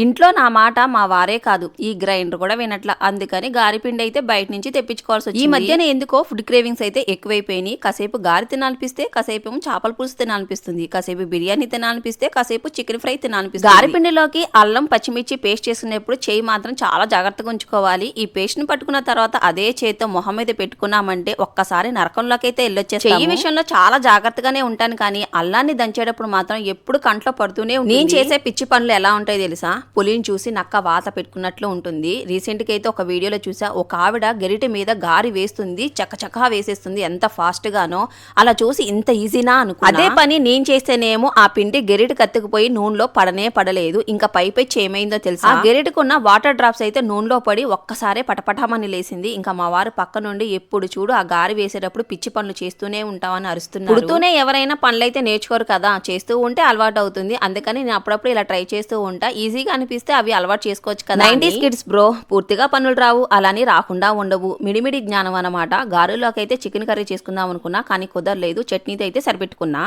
ఇంట్లో నా మాట మా వారే కాదు ఈ గ్రైండర్ కూడా వినట్ల. అందుకని గారిపిండి అయితే బయట నుంచి తెప్పించుకోవాల్సి వచ్చింది. ఈ మధ్యన ఎందుకో ఫుడ్ క్రేవింగ్స్ అయితే ఎక్కువైపోయినాయి. కాసేపు గారి తినాలనిపిస్తే, కాసేపు చేపల పులుసు తినాలనిపిస్తుంది, కాసేపు బిర్యానీ తినాలనిపిస్తే, కాసేపు చికెన్ ఫ్రై తినాలనిపిస్తుంది. గారిపిండిలోకి అల్లం పచ్చిమిర్చి పేస్ట్ చేసుకునేప్పుడు చేయి మాత్రం చాలా జాగ్రత్తగా ఉంచుకోవాలి. ఈ పేస్ట్ ని పట్టుకున్న తర్వాత అదే చేతితో మొహం మీద పెట్టుకున్నామంటే ఒక్కసారి నరకంలోకి అయితే వెళ్ళొచ్చేస్తాము. చెయ్యి విషయంలో చాలా జాగ్రత్తగానే ఉంటాను, కానీ అల్లాన్ని దంచేటప్పుడు మాత్రం ఎప్పుడు కంట్లో పడుతూనే ఉంటుంది. నేను చేసే పిచ్చి పనులు ఎలా ఉంటాయో తెలుసా? పులిని చూసి నక్క వాత పెట్టుకున్నట్లు ఉంటుంది. రీసెంట్ గా అయితే ఒక వీడియోలో చూసా, ఒక ఆవిడ గరిటె మీద గారి వేస్తుంది, చక్కచక్కగా వేసేస్తుంది, ఎంత ఫాస్ట్ గానో. అలా చూసి ఇంత ఈజీనా అనుకున్నా. అదే పని నేను చేస్తేనేమో ఆ పిండి గెరిటి కత్తుకుపోయి నూనెలో పడనే పడలేదు. ఇంకా పై ఏమైందో తెలుసా? ఆ గెరిటకున్న వాటర్ డ్రాప్స్ అయితే నూనెలో పడి ఒక్కసారే పటపటమని లేసింది. ఇంకా మా వారు పక్క నుండి ఎప్పుడు చూడు ఆ గారి వేసేటప్పుడు పిచ్చి పనులు చేస్తూనే ఉంటామని అరుస్తున్నారు. పుడుతూనే ఎవరైనా పనులైతే నేర్చుకోరు కదా, చేస్తూ ఉంటే అలవాటు అవుతుంది. అందుకని నేను అప్పుడప్పుడు ఇలా ట్రై చేస్తూ ఉంటా. ఈజీగా అనిపిస్తే అవి అలవాటు చేసుకోవచ్చు కదా. 90s కిడ్స్ బ్రో, పూర్తిగా పనులు రావు, అలాని రాకుండా ఉండవు, మిడిమిడి జ్ఞానం అన్నమాట. గారెలోకి అయితే చికెన్ కర్రీ చేసుకుందాం అనుకున్నా, కానీ కుదరలేదు. చట్నీతో అయితే సరిపెట్టుకున్నా.